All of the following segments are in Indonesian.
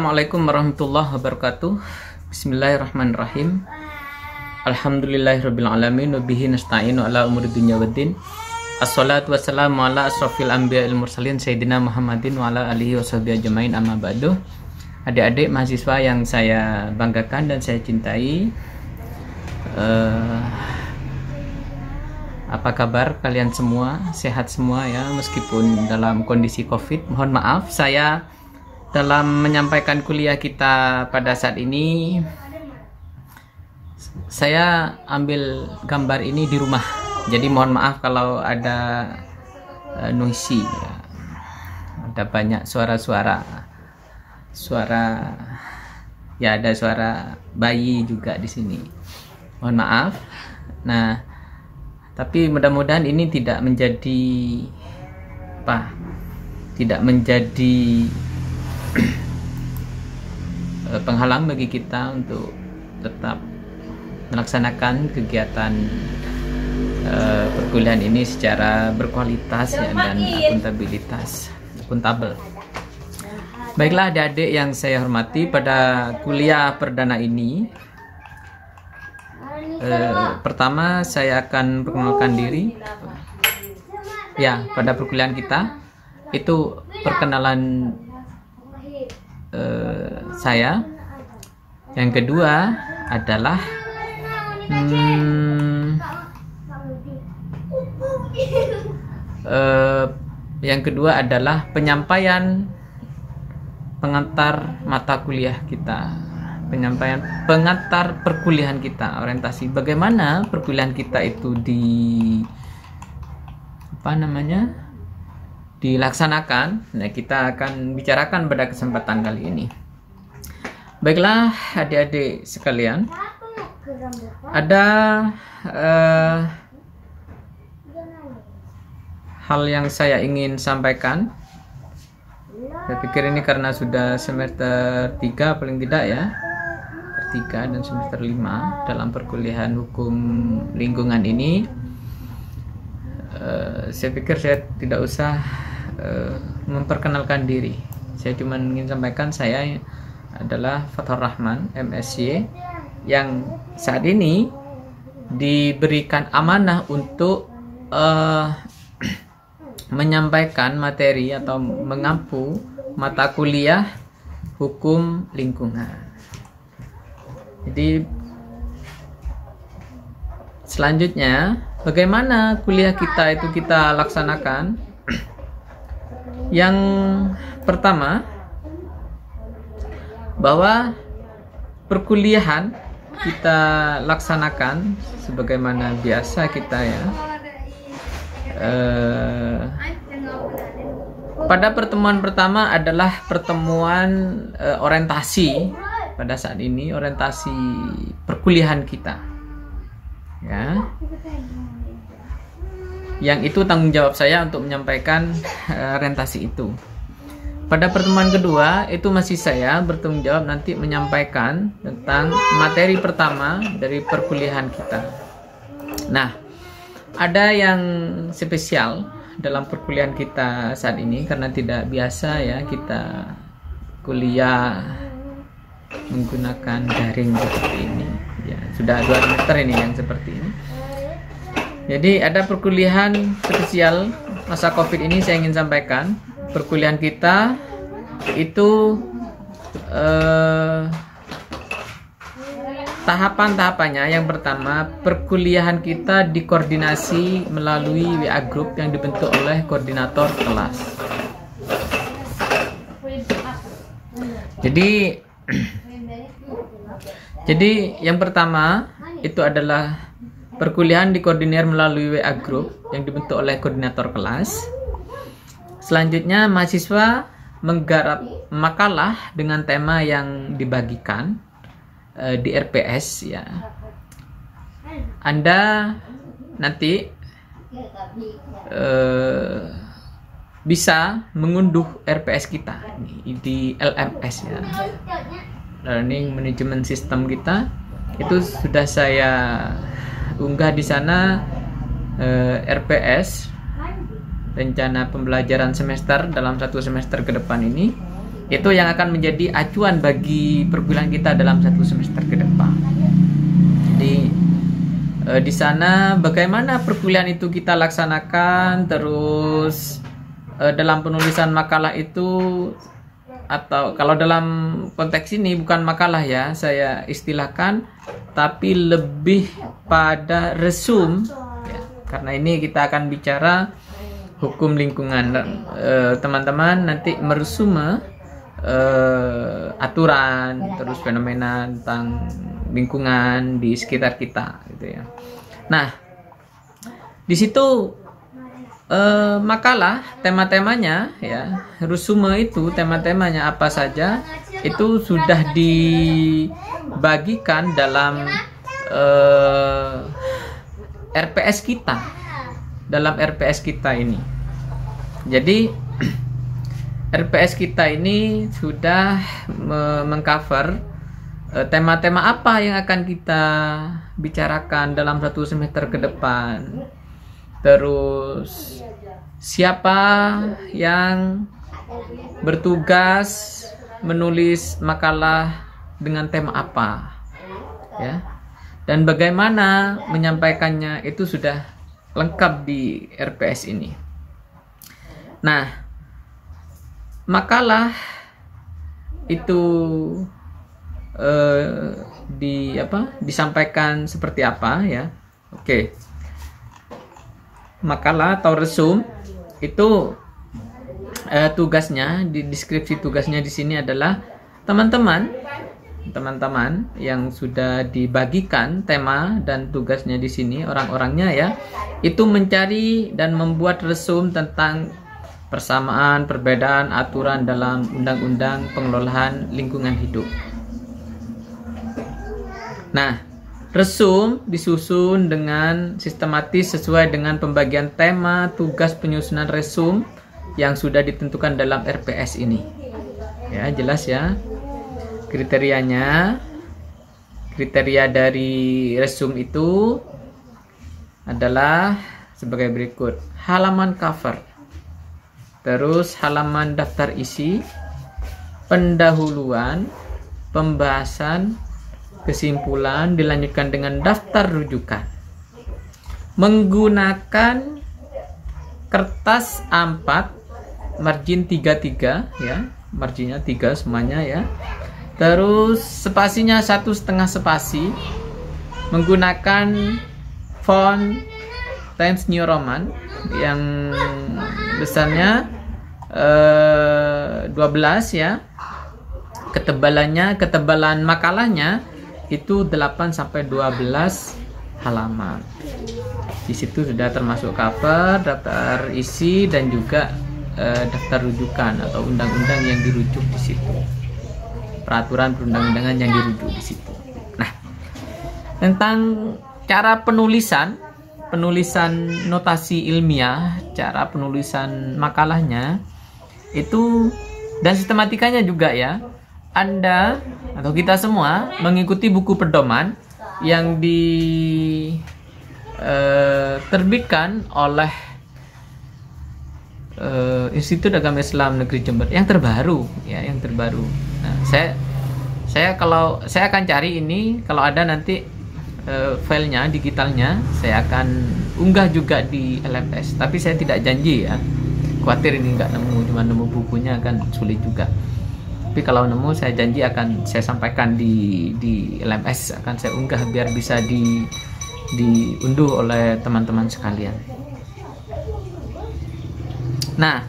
Assalamualaikum warahmatullahi wabarakatuh. Bismillahirrahmanirrahim. Alhamdulillahirrabbilalamin. Wabihi nasta'inu ala umuri dunya waddin. Assalatu wassalamu ala asrafil anbiya'il mursalin Sayyidina Muhammadin wa ala alihi wa sahbihi ajmain, amma ba'du. Adik-adik mahasiswa yang saya banggakan dan saya cintai, apa kabar kalian semua? Sehat semua ya, meskipun dalam kondisi COVID. Mohon maaf saya dalam menyampaikan kuliah kita pada saat ini, saya ambil gambar ini di rumah. Jadi mohon maaf kalau ada noisy ya. Ada banyak suara-suara ya, ada suara bayi juga di sini. Mohon maaf. Nah, tapi mudah-mudahan ini tidak menjadi penghalang bagi kita untuk tetap melaksanakan kegiatan perkuliahan ini secara berkualitas ya, dan akuntabel. Baiklah adik-adik yang saya hormati, pada kuliah perdana ini pertama saya akan perkenalkan diri ya. Pada perkuliahan kita itu perkenalan saya. Yang kedua adalah penyampaian pengantar mata kuliah kita, penyampaian pengantar perkuliahan kita, orientasi bagaimana perkuliahan kita itu dilaksanakan. Nah, kita akan bicarakan pada kesempatan kali ini. Baiklah adik-adik sekalian, ada hal yang saya ingin sampaikan. Saya pikir ini karena sudah semester 3 paling tidak ya, semester 3 dan semester 5 dalam perkuliahan hukum lingkungan ini, saya pikir saya tidak usah memperkenalkan diri. Saya cuma ingin sampaikan saya adalah Fathur Rahman, MSc, yang saat ini diberikan amanah untuk menyampaikan materi atau mengampu mata kuliah hukum lingkungan. Jadi selanjutnya bagaimana kuliah kita itu kita laksanakan? Yang pertama, bahwa perkuliahan kita laksanakan sebagaimana biasa kita ya. Pada pertemuan pertama adalah pertemuan orientasi. Pada saat ini orientasi perkuliahan kita ya, yang itu tanggung jawab saya untuk menyampaikan orientasi itu. Pada pertemuan kedua itu masih saya bertanggung jawab nanti menyampaikan tentang materi pertama dari perkuliahan kita. Nah, ada yang spesial dalam perkuliahan kita saat ini karena tidak biasa ya kita kuliah menggunakan daring seperti ini ya. Sudah 2 semester ini yang seperti ini. Jadi ada perkuliahan spesial masa COVID ini. Saya ingin sampaikan perkuliahan kita itu tahapan-tahapannya. Yang pertama, perkuliahan kita dikoordinasi melalui WA group yang dibentuk oleh koordinator kelas. Jadi yang pertama itu adalah perkuliahan dikoordinir melalui WA group yang dibentuk oleh koordinator kelas. Selanjutnya mahasiswa menggarap makalah dengan tema yang dibagikan di RPS ya. Anda nanti bisa mengunduh RPS kita di LMS ya, Learning Management System kita. Itu sudah saya unggah di sana RPS rencana pembelajaran semester dalam 1 semester ke depan ini. Itu yang akan menjadi acuan bagi perkuliahan kita dalam 1 semester ke depan. Jadi di sana bagaimana perkuliahan itu kita laksanakan, terus dalam penulisan makalah itu, atau kalau dalam konteks ini bukan makalah ya saya istilahkan, tapi lebih pada resum ya, karena ini kita akan bicara hukum lingkungan. Teman-teman nanti meresume aturan terus fenomena tentang lingkungan di sekitar kita gitu ya. Nah, di situ makalah tema-temanya ya, resume itu tema-temanya apa saja itu sudah dibagikan dalam RPS kita, dalam RPS kita ini. Jadi RPS kita ini sudah mengcover tema-tema apa yang akan kita bicarakan dalam 1 semester ke depan. Terus siapa yang bertugas menulis makalah dengan tema apa ya, dan bagaimana menyampaikannya itu sudah lengkap di RPS ini. Nah, makalah itu disampaikan seperti apa ya. Oke. Makalah atau resum itu tugasnya, di deskripsi tugasnya di sini adalah teman-teman yang sudah dibagikan tema dan tugasnya di sini, orang-orangnya ya, itu mencari dan membuat resum tentang persamaan, perbedaan aturan dalam Undang-Undang Pengelolaan Lingkungan Hidup. Nah, resum disusun dengan sistematis sesuai dengan pembagian tema tugas penyusunan resum yang sudah ditentukan dalam RPS ini. Ya, jelas ya. Kriterianya, kriteria dari resum itu adalah sebagai berikut: halaman cover, terus halaman daftar isi, pendahuluan, pembahasan, kesimpulan, dilanjutkan dengan daftar rujukan. Menggunakan kertas A4 margin 33 ya, marginnya 3 semuanya ya. Terus spasinya 1,5 spasi. Menggunakan font Times New Roman yang besarnya 12 ya. Ketebalan makalahnya itu 8 sampai 12 halaman. Di situ sudah termasuk cover, daftar isi, dan juga daftar rujukan atau undang-undang yang dirujuk di situ. Peraturan perundang-undangan yang dirujuk di situ. Nah, tentang cara penulisan notasi ilmiah, cara penulisan makalahnya itu dan sistematikanya juga ya. Anda atau kita semua mengikuti buku pedoman yang diterbitkan oleh Institut Agama Islam Negeri Jember yang terbaru ya, yang terbaru. Nah, saya akan cari ini, kalau ada nanti filenya, digitalnya saya akan unggah juga di LMS, tapi saya tidak janji ya, khawatir ini nggak cuma nemu bukunya akan sulit juga. Tapi kalau nemu saya janji akan saya sampaikan di LMS, akan saya unggah biar bisa diunduh oleh teman-teman sekalian. Nah,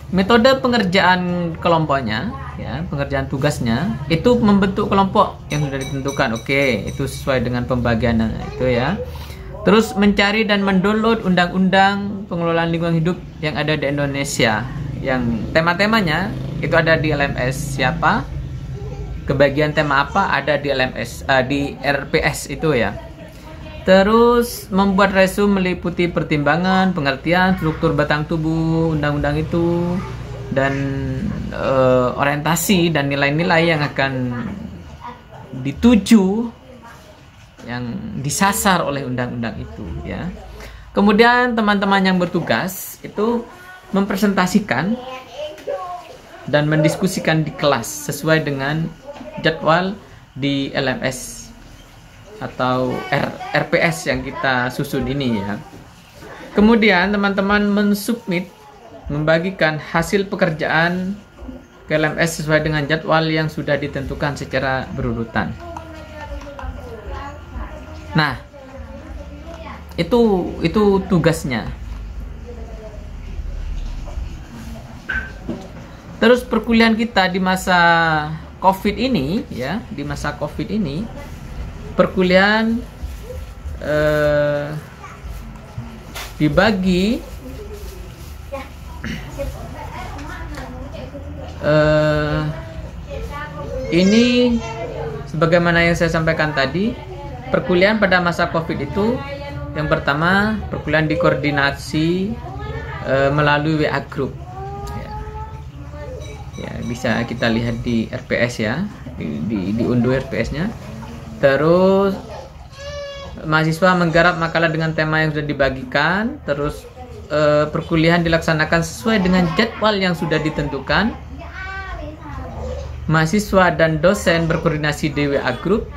metode pengerjaan kelompoknya ya, pengerjaan tugasnya itu membentuk kelompok yang sudah ditentukan. Oke, itu sesuai dengan pembagian itu ya. Terus mencari dan mendownload undang-undang pengelolaan lingkungan hidup yang ada di Indonesia, yang tema-temanya itu ada di LMS. Siapa? Kebagian tema apa ada di LMS, di RPS itu ya. Terus membuat resum meliputi pertimbangan, pengertian, struktur batang tubuh undang-undang itu, dan orientasi dan nilai-nilai yang akan dituju, yang disasar oleh undang-undang itu ya. Kemudian teman-teman yang bertugas itu mempresentasikan dan mendiskusikan di kelas sesuai dengan jadwal di LMS atau RPS yang kita susun ini ya. Kemudian teman-teman mensubmit, membagikan hasil pekerjaan ke LMS sesuai dengan jadwal yang sudah ditentukan secara berurutan. Nah, itu tugasnya. Terus perkuliahan kita di masa COVID ini ya, di masa COVID ini perkuliahan dibagi ini sebagaimana yang saya sampaikan tadi. Perkuliahan pada masa COVID itu yang pertama perkuliahan dikoordinasi melalui WA group. Ya, bisa kita lihat di RPS ya, diunduh RPS-nya. Terus mahasiswa menggarap makalah dengan tema yang sudah dibagikan. Terus perkuliahan dilaksanakan sesuai dengan jadwal yang sudah ditentukan. Mahasiswa dan dosen berkoordinasi di WA group.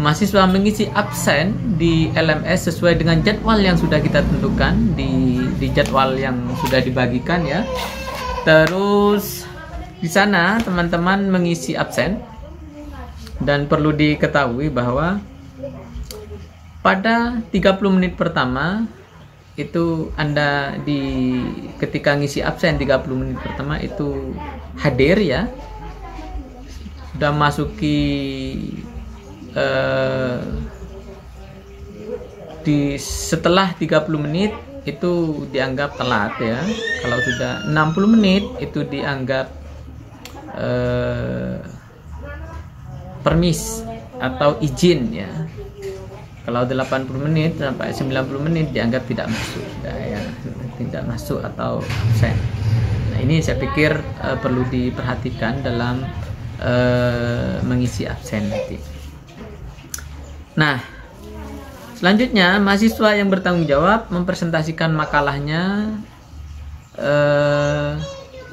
Mahasiswa mengisi absen di LMS sesuai dengan jadwal yang sudah kita tentukan di jadwal yang sudah dibagikan ya. Terus di sana teman-teman mengisi absen, dan perlu diketahui bahwa pada 30 menit pertama itu Anda ketika ngisi absen 30 menit pertama itu hadir ya, sudah masuki setelah 30 menit itu dianggap telat ya. Kalau sudah 60 menit itu dianggap permis atau izin ya. Kalau 80 menit sampai 90 menit dianggap tidak masuk ya, tidak masuk atau absen. Nah, ini saya pikir perlu diperhatikan dalam mengisi absen nanti. Nah, selanjutnya mahasiswa yang bertanggung jawab mempresentasikan makalahnya.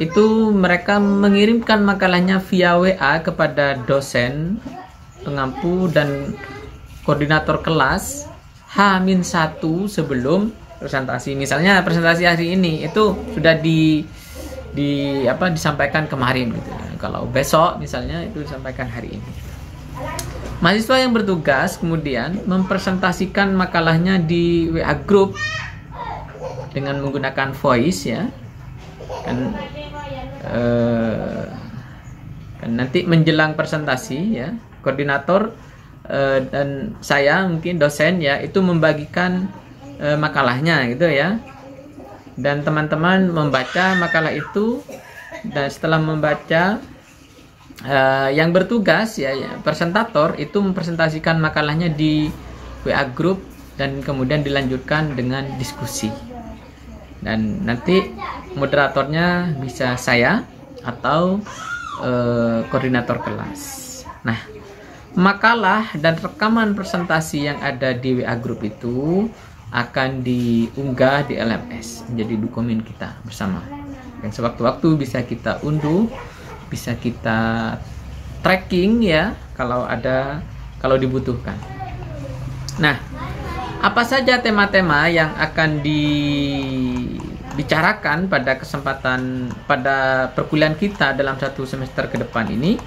Itu mereka mengirimkan makalahnya via WA kepada dosen, pengampu, dan koordinator kelas H-1 sebelum presentasi. Misalnya presentasi hari ini itu sudah disampaikan kemarin gitu. Kalau besok misalnya itu disampaikan hari ini. Mahasiswa yang bertugas kemudian mempresentasikan makalahnya di WA group dengan menggunakan voice ya. Kan nanti menjelang presentasi ya, koordinator dan saya mungkin dosen ya itu membagikan makalahnya gitu ya, dan teman-teman membaca makalah itu, dan setelah membaca yang bertugas ya, presentator itu mempresentasikan makalahnya di WA group dan kemudian dilanjutkan dengan diskusi. Dan nanti moderatornya bisa saya atau koordinator kelas. Nah, makalah dan rekaman presentasi yang ada di WA group itu akan diunggah di LMS menjadi dokumen kita bersama. Dan sewaktu-waktu bisa kita unduh, bisa kita tracking ya kalau dibutuhkan. Nah, apa saja tema-tema yang akan dibicarakan pada perkuliahan kita dalam satu semester ke depan ini?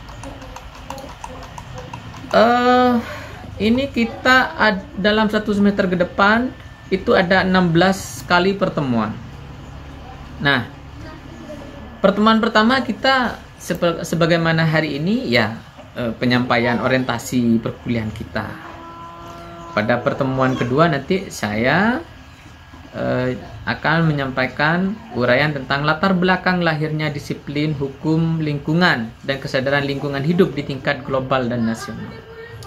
Ini kita dalam satu semester ke depan itu ada 16 kali pertemuan. Nah, pertemuan pertama kita sebagaimana hari ini ya, penyampaian orientasi perkuliahan kita. Pada pertemuan kedua nanti saya akan menyampaikan uraian tentang latar belakang lahirnya disiplin hukum lingkungan dan kesadaran lingkungan hidup di tingkat global dan nasional.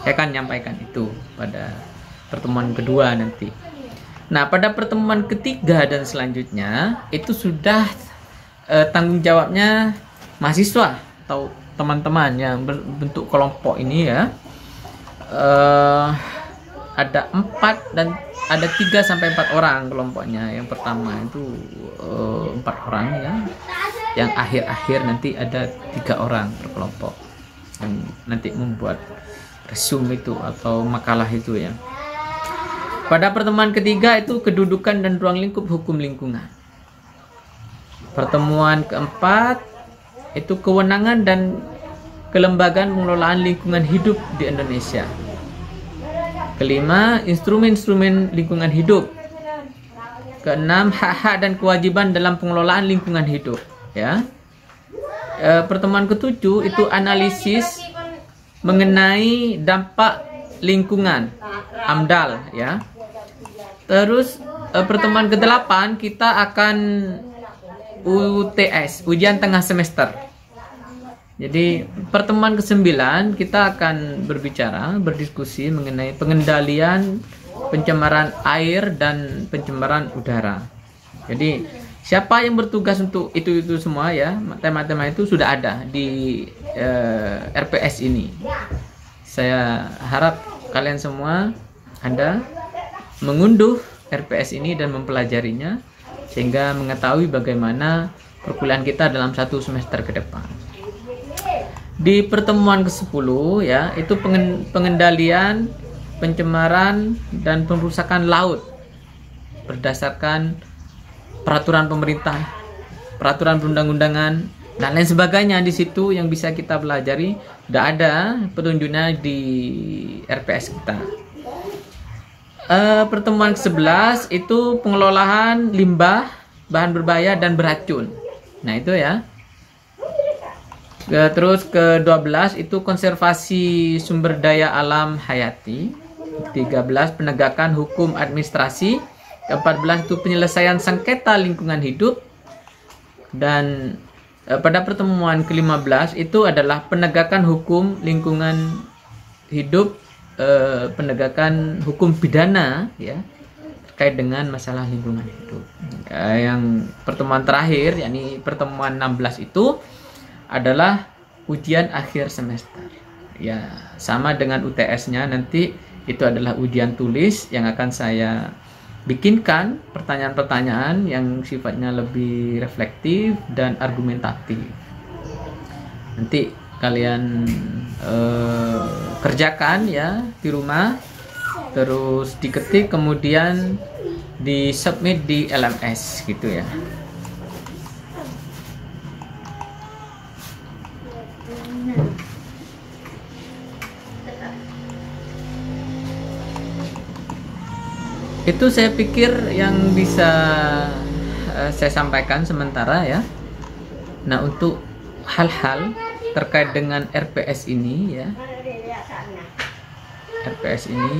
Saya akan menyampaikan itu pada pertemuan kedua nanti. Nah, pada pertemuan ketiga dan selanjutnya itu sudah tanggung jawabnya mahasiswa atau teman-teman yang berbentuk kelompok ini ya. Ada 4 dan ada 3 sampai 4 orang kelompoknya. Yang pertama itu 4 orang ya. yang akhir-akhir nanti ada 3 orang per kelompok yang nanti membuat resume itu atau makalah itu ya. Pada pertemuan ketiga itu kedudukan dan ruang lingkup hukum lingkungan. Pertemuan keempat itu kewenangan dan kelembagaan pengelolaan lingkungan hidup di Indonesia. Kelima, instrumen-instrumen lingkungan hidup. Keenam, hak-hak dan kewajiban dalam pengelolaan lingkungan hidup. Ya. Pertemuan ketujuh itu analisis mengenai dampak lingkungan, AMDAL ya. Terus pertemuan ke-8 kita akan UTS, ujian tengah semester. Jadi pertemuan ke-9 kita akan berdiskusi mengenai pengendalian pencemaran air dan pencemaran udara. Jadi siapa yang bertugas untuk itu semua ya, tema-tema itu sudah ada di RPS ini. Saya harap kalian semua Anda mengunduh RPS ini dan mempelajarinya sehingga mengetahui bagaimana perkuliahan kita dalam 1 semester ke depan. Di pertemuan ke-10 ya, itu pengendalian pencemaran dan perusakan laut berdasarkan peraturan pemerintah, peraturan perundang-undangan dan lain sebagainya. Di situ yang bisa kita pelajari, sudah ada petunjuknya di RPS kita. Pertemuan ke-11 itu pengelolaan limbah, bahan berbahaya dan beracun. Nah itu ya. Terus ke-12 itu konservasi sumber daya alam hayati. 13 penegakan hukum administrasi. Ke-14 itu penyelesaian sengketa lingkungan hidup. Dan pada pertemuan ke-15 itu adalah penegakan hukum lingkungan hidup, penegakan hukum pidana ya terkait dengan masalah lingkungan hidup. Yang pertemuan terakhir yakni pertemuan 16 itu adalah ujian akhir semester. Ya, sama dengan UTS-nya nanti itu adalah ujian tulis yang akan saya bikinkan pertanyaan-pertanyaan yang sifatnya lebih reflektif dan argumentatif. Nanti kalian kerjakan ya di rumah, terus diketik kemudian disubmit di LMS gitu ya. Itu saya pikir yang bisa saya sampaikan sementara ya. Nah, untuk hal-hal terkait dengan RPS ini ya. RPS ini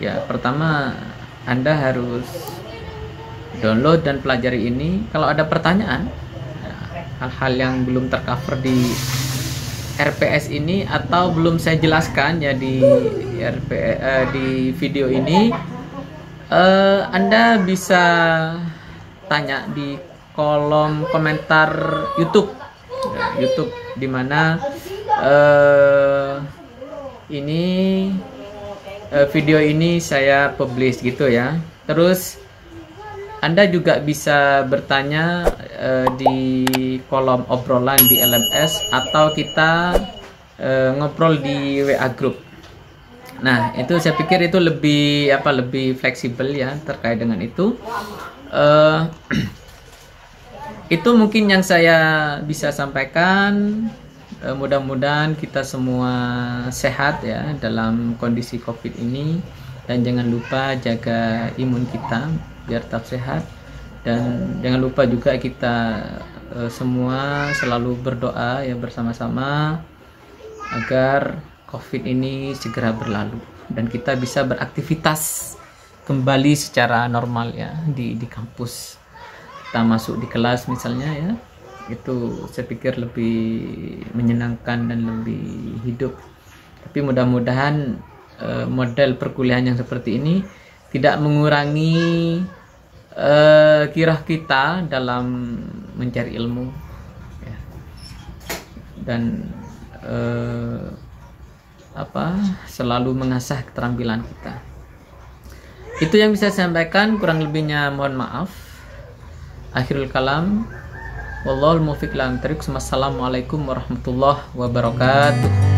ya, pertama Anda harus download dan pelajari ini. Kalau ada pertanyaan, hal-hal yang belum tercover di RPS ini atau belum saya jelaskan ya di di video ini, Anda bisa tanya di kolom komentar YouTube, di mana ini video ini saya publish gitu ya. Terus Anda juga bisa bertanya di kolom obrolan di LMS atau kita ngobrol di WA group. Nah, itu saya pikir itu lebih fleksibel ya terkait dengan itu. Itu mungkin yang saya bisa sampaikan. Mudah-mudahan kita semua sehat ya dalam kondisi COVID ini, dan jangan lupa jaga imun kita biar tetap sehat, dan jangan lupa juga kita semua selalu berdoa ya bersama-sama agar COVID ini segera berlalu dan kita bisa beraktivitas kembali secara normal ya di kampus. Kita masuk di kelas misalnya ya, itu saya pikir lebih menyenangkan dan lebih hidup. Tapi mudah-mudahan model perkuliahan yang seperti ini tidak mengurangi kirah kita dalam mencari ilmu ya. Dan selalu mengasah keterampilan kita. Itu yang bisa saya sampaikan, kurang lebihnya mohon maaf. Akhirul kalam, Wallahul muwaffiq ila aqwamit thoriq. Wassalamualaikum warahmatullahi wabarakatuh.